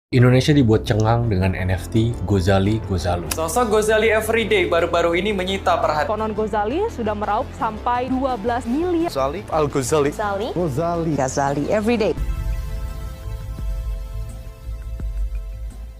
Indonesia dibuat cengang dengan NFT Gozali Gozalo. Sosok Gozali Everyday baru-baru ini menyita perhatian. Konon Gozali sudah meraup sampai 12 miliar. Gozali, Al-Ghazali, Ghazali Everyday.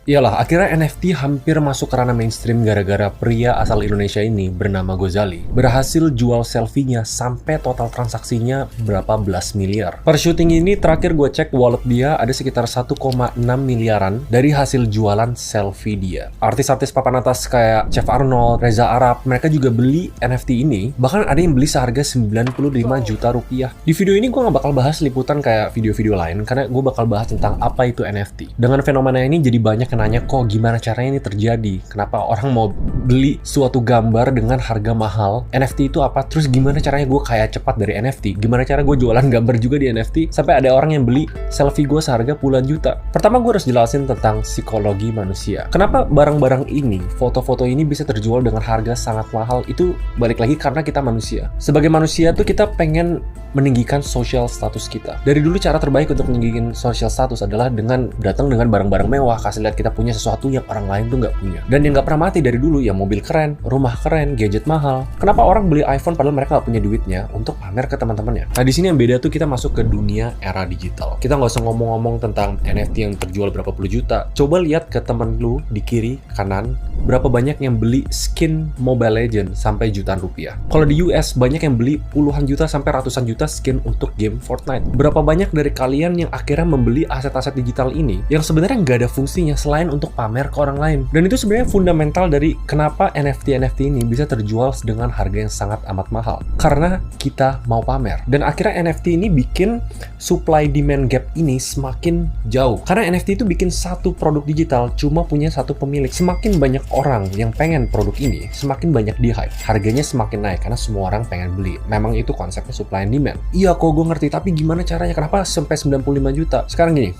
Iyalah, akhirnya NFT hampir masuk ke ranah mainstream gara-gara pria asal Indonesia ini bernama Gozali berhasil jual selfie-nya sampai total transaksinya berapa belas miliar. Per syuting ini terakhir gue cek wallet dia ada sekitar 1,6 miliaran dari hasil jualan selfie dia. Artis-artis papan atas kayak Chef Arnold, Reza Arab, mereka juga beli NFT ini. Bahkan ada yang beli seharga 95 juta rupiah. Di video ini gue gak bakal bahas liputan kayak video-video lain karena gue bakal bahas tentang apa itu NFT. Dengan fenomena ini jadi banyak nanya kok gimana caranya ini terjadi, kenapa orang mau beli suatu gambar dengan harga mahal, NFT itu apa, terus gimana caranya gue kaya cepat dari NFT, gimana cara gue jualan gambar juga di NFT, sampai ada orang yang beli selfie gue seharga puluhan juta. Pertama gue harus jelasin tentang psikologi manusia. Kenapa barang-barang ini, foto-foto ini bisa terjual dengan harga sangat mahal, itu balik lagi karena kita manusia. Sebagai manusia tuh kita pengen meninggikan social status kita. Dari dulu cara terbaik untuk meninggikan social status adalah dengan datang dengan barang-barang mewah, kasih lihat kita punya sesuatu yang orang lain tuh nggak punya. Dan yang nggak pernah mati dari dulu ya mobil keren, rumah keren, gadget mahal. Kenapa orang beli iPhone padahal mereka nggak punya duitnya untuk pamer ke teman-temannya? Nah di sini yang beda tuh kita masuk ke dunia era digital. Kita nggak usah ngomong-ngomong tentang NFT yang terjual berapa puluh juta. Coba lihat ke temen lu di kiri kanan, berapa banyak yang beli skin Mobile Legends sampai jutaan rupiah. Kalau di US banyak yang beli puluhan juta sampai ratusan juta skin untuk game Fortnite. Berapa banyak dari kalian yang akhirnya membeli aset-aset digital ini yang sebenarnya nggak ada fungsinya selain untuk pamer ke orang lain. Dan itu sebenarnya fundamental dari kenapa NFT ini bisa terjual dengan harga yang sangat amat mahal. Karena kita mau pamer. Dan akhirnya NFT ini bikin supply demand gap ini semakin jauh. Karena NFT itu bikin satu produk digital cuma punya satu pemilik. Semakin banyak orang yang pengen produk ini, semakin banyak di hype. Harganya semakin naik karena semua orang pengen beli. Memang itu konsepnya supply and demand. Iya kok gue ngerti, tapi gimana caranya? Kenapa sampai 95 juta? Sekarang gini,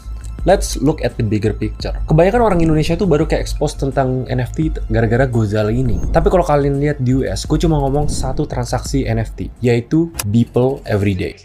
let's look at the bigger picture. Kebanyakan orang Indonesia tuh baru kayak expose tentang NFT gara-gara Gozali ini. Tapi kalau kalian lihat di US, gue cuma ngomong satu transaksi NFT, yaitu Beeple Everyday.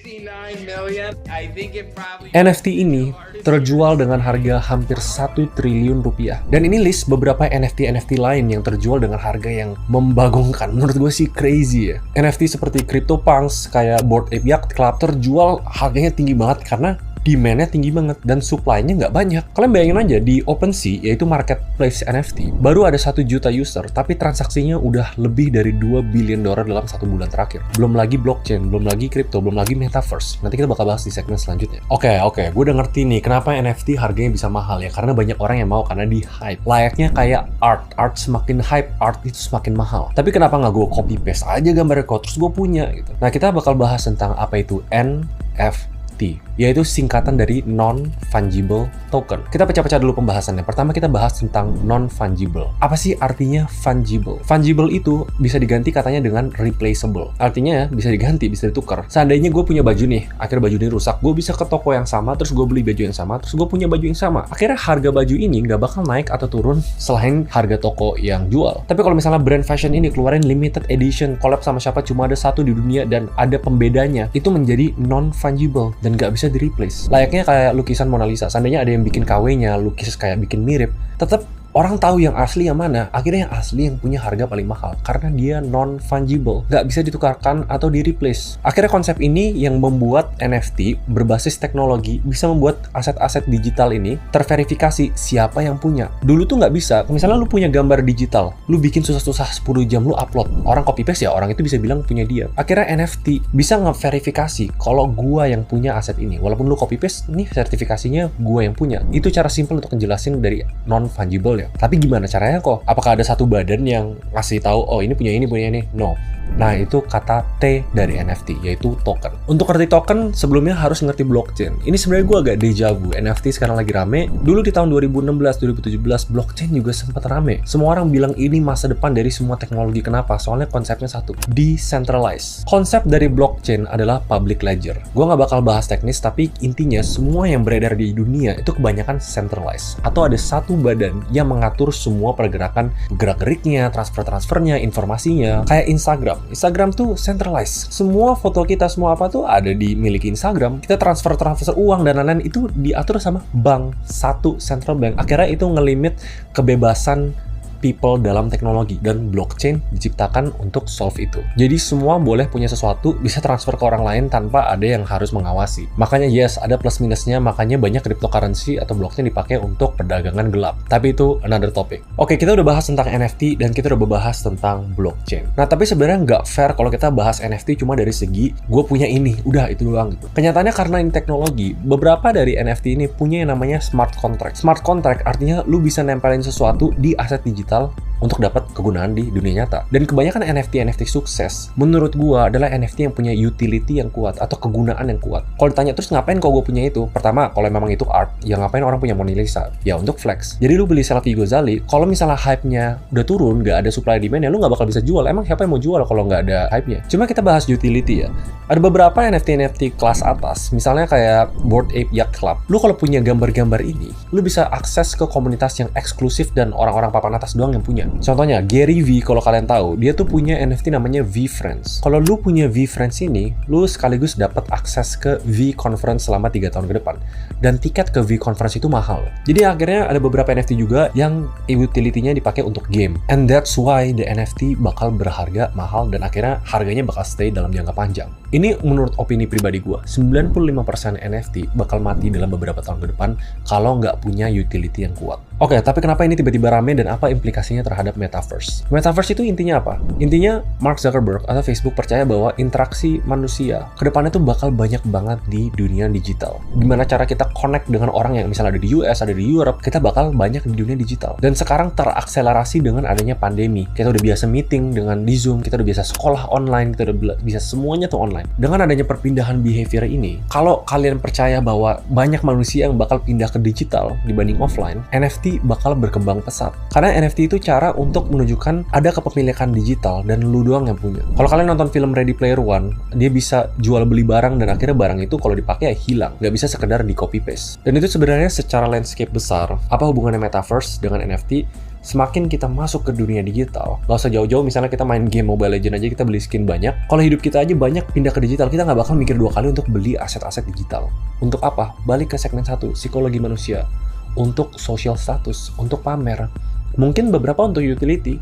NFT ini terjual dengan harga hampir 1 triliun rupiah. Dan ini list beberapa NFT lain yang terjual dengan harga yang membagongkan. Menurut gue sih crazy ya. NFT seperti CryptoPunks, kayak Bored Ape Yacht Club terjual harganya tinggi banget karena demand-nya tinggi banget dan supply-nya nggak banyak. Kalian bayangin aja di OpenSea, yaitu marketplace NFT, baru ada 1 juta user, tapi transaksinya udah lebih dari $2 billion dalam 1 bulan terakhir. Belum lagi blockchain, belum lagi crypto, belum lagi metaverse. Nanti kita bakal bahas di segmen selanjutnya. Oke, gue udah ngerti nih kenapa NFT harganya bisa mahal ya, karena banyak orang yang mau karena di hype. Layaknya kayak art semakin hype, art itu semakin mahal. Tapi kenapa nggak gue copy paste aja gambarnya kok, terus gue punya gitu. Nah kita bakal bahas tentang apa itu NFT, yaitu singkatan dari non-fungible token. Kita pecah-pecah dulu pembahasannya. Pertama kita bahas tentang non-fungible. Apa sih artinya fungible? Fungible itu bisa diganti katanya dengan replaceable. Artinya ya bisa diganti, bisa ditukar. Seandainya gue punya baju nih, akhirnya baju ini rusak, gue bisa ke toko yang sama, terus gue beli baju yang sama, terus gue punya baju yang sama. Akhirnya harga baju ini nggak bakal naik atau turun selain harga toko yang jual. Tapi kalau misalnya brand fashion ini keluarin limited edition, collab sama siapa, cuma ada satu di dunia dan ada pembedanya, itu menjadi non-fungible dan nggak bisa di-replace. Layaknya kayak lukisan Mona Lisa. Seandainya ada yang bikin KW-nya, lukis kayak bikin mirip, tetap orang tahu yang asli yang mana. Akhirnya yang asli yang punya harga paling mahal karena dia non-fungible, nggak bisa ditukarkan atau di-replace. Akhirnya konsep ini yang membuat NFT berbasis teknologi bisa membuat aset-aset digital ini terverifikasi siapa yang punya. Dulu tuh nggak bisa. Misalnya lu punya gambar digital, lu bikin susah-susah 10 jam lu upload. Orang copy paste ya, orang itu bisa bilang punya dia. Akhirnya NFT bisa nge-verifikasi kalau gua yang punya aset ini. Walaupun lu copy paste, nih sertifikasinya gua yang punya. Itu cara simple untuk ngejelasin dari non-fungible ya. Tapi gimana caranya kok? Apakah ada satu badan yang ngasih tahu, oh ini punya ini? No. Nah itu kata T dari NFT, yaitu token. Untuk ngerti token, sebelumnya harus ngerti blockchain. Ini sebenarnya gue agak deja vu. NFT sekarang lagi rame. Dulu di tahun 2016-2017, blockchain juga sempat rame. Semua orang bilang ini masa depan dari semua teknologi. Kenapa? Soalnya konsepnya satu, decentralized. Konsep dari blockchain adalah public ledger. Gue nggak bakal bahas teknis, tapi intinya semua yang beredar di dunia itu kebanyakan centralized. Atau ada satu badan yang mengatur semua pergerakan, gerak-geriknya, transfer-transfernya, informasinya. Kayak Instagram. Instagram. Instagram tuh centralized. Semua foto kita, semua apa tuh ada di miliki Instagram. Kita transfer uang dan lain-lain itu diatur sama bank, satu central bank. Akhirnya itu ngelimit kebebasan people dalam teknologi, dan blockchain diciptakan untuk solve itu. Jadi semua boleh punya sesuatu, bisa transfer ke orang lain tanpa ada yang harus mengawasi. Makanya yes, ada plus minusnya, makanya banyak cryptocurrency atau blockchain dipakai untuk perdagangan gelap. Tapi itu another topic. Oke, kita udah bahas tentang NFT dan kita udah bahas tentang blockchain. Nah, tapi sebenarnya nggak fair kalau kita bahas NFT cuma dari segi gue punya ini, udah itu doang gitu. Kenyataannya karena ini teknologi, beberapa dari NFT ini punya yang namanya smart contract. Smart contract artinya lu bisa nempelin sesuatu di aset digital untuk dapat kegunaan di dunia nyata. Dan kebanyakan NFT sukses, menurut gua adalah NFT yang punya utility yang kuat atau kegunaan yang kuat. Kalau ditanya terus ngapain kok gua punya itu? Pertama, kalau memang itu art, ya ngapain orang punya Mona Lisa? Ya untuk flex. Jadi lu beli selfie Ghazali, kalau misalnya hype-nya udah turun, nggak ada supply demand, ya lu nggak bakal bisa jual. Emang siapa yang mau jual kalau nggak ada hype-nya? Cuma kita bahas utility ya. Ada beberapa NFT kelas atas, misalnya kayak Bored Ape Yacht Club. Lu kalau punya gambar-gambar ini, lu bisa akses ke komunitas yang eksklusif dan orang-orang papan atas doang yang punya. Contohnya, Gary V, kalau kalian tahu, dia tuh punya NFT namanya V-Friends. Kalau lu punya V-Friends ini, lu sekaligus dapat akses ke V-Conference selama 3 tahun ke depan. Dan tiket ke V-Conference itu mahal. Jadi akhirnya ada beberapa NFT juga yang utility-nya dipakai untuk game. And that's why the NFT bakal berharga mahal dan akhirnya harganya bakal stay dalam jangka panjang. Ini menurut opini pribadi gue, 95% NFT bakal mati dalam beberapa tahun ke depan kalau nggak punya utility yang kuat. Oke, tapi kenapa ini tiba-tiba rame dan apa implikasinya terhadap Metaverse? Metaverse itu intinya apa? Intinya Mark Zuckerberg atau Facebook percaya bahwa interaksi manusia kedepannya tuh bakal banyak banget di dunia digital. Gimana cara kita connect dengan orang yang misalnya ada di US, ada di Europe, kita bakal banyak di dunia digital. Dan sekarang terakselerasi dengan adanya pandemi. Kita udah biasa meeting dengan di Zoom, kita udah biasa sekolah online, kita udah bisa semuanya tuh online. Dengan adanya perpindahan behavior ini, kalau kalian percaya bahwa banyak manusia yang bakal pindah ke digital dibanding offline, NFT bakal berkembang pesat. Karena NFT itu cara untuk menunjukkan ada kepemilikan digital dan lu doang yang punya. Kalau kalian nonton film Ready Player One, dia bisa jual beli barang dan akhirnya barang itu kalau dipakai ya hilang. Nggak bisa sekedar di copy paste. Dan itu sebenarnya secara landscape besar, apa hubungannya Metaverse dengan NFT? Semakin kita masuk ke dunia digital, gak usah jauh-jauh, misalnya kita main game Mobile Legends aja kita beli skin banyak. Kalau hidup kita aja banyak pindah ke digital, kita nggak bakal mikir 2 kali untuk beli aset-aset digital. Untuk apa? Balik ke segmen 1, psikologi manusia. Untuk social status, untuk pamer. Mungkin beberapa untuk utility.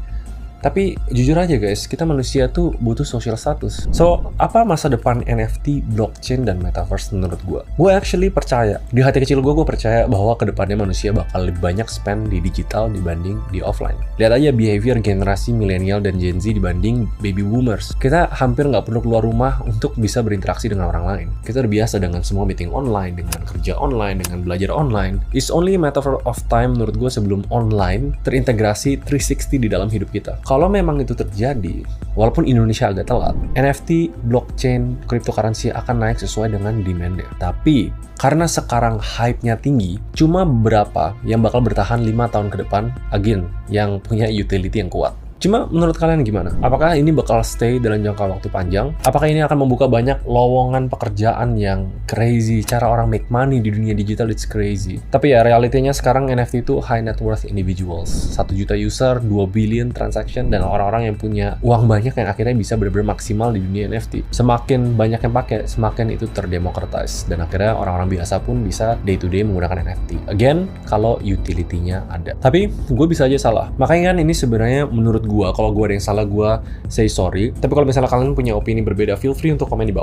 Tapi jujur aja guys, kita manusia tuh butuh social status. So, apa masa depan NFT, blockchain, dan metaverse menurut gue? Gue actually percaya, di hati kecil gue percaya bahwa kedepannya manusia bakal lebih banyak spend di digital dibanding di offline. Lihat aja behavior generasi milenial dan Gen Z dibanding baby boomers. Kita hampir nggak perlu keluar rumah untuk bisa berinteraksi dengan orang lain. Kita udah biasa dengan semua meeting online, dengan kerja online, dengan belajar online. It's only a matter of time menurut gue sebelum online terintegrasi 360 di dalam hidup kita. Kalau memang itu terjadi, walaupun Indonesia agak telat, NFT, blockchain, cryptocurrency akan naik sesuai dengan demand-nya. Tapi, karena sekarang hype-nya tinggi, cuma beberapa yang bakal bertahan 5 tahun ke depan, again, yang punya utility yang kuat. Cuma menurut kalian gimana? Apakah ini bakal stay dalam jangka waktu panjang? Apakah ini akan membuka banyak lowongan pekerjaan yang crazy? Cara orang make money di dunia digital, it's crazy. Tapi ya, realitinya sekarang NFT itu high net worth individuals. 1 juta user, 2 billion transaction, dan orang-orang yang punya uang banyak yang akhirnya bisa benar-benar maksimal di dunia NFT. Semakin banyak yang pakai, semakin itu terdemokratis. Dan akhirnya orang-orang biasa pun bisa day to day menggunakan NFT. Again, kalau utility-nya ada. Tapi, gue bisa aja salah. Makanya kan ini sebenarnya menurut kalau gue ada yang salah, gue say sorry. Tapi kalau misalnya kalian punya opini berbeda, feel free untuk komen di bawah.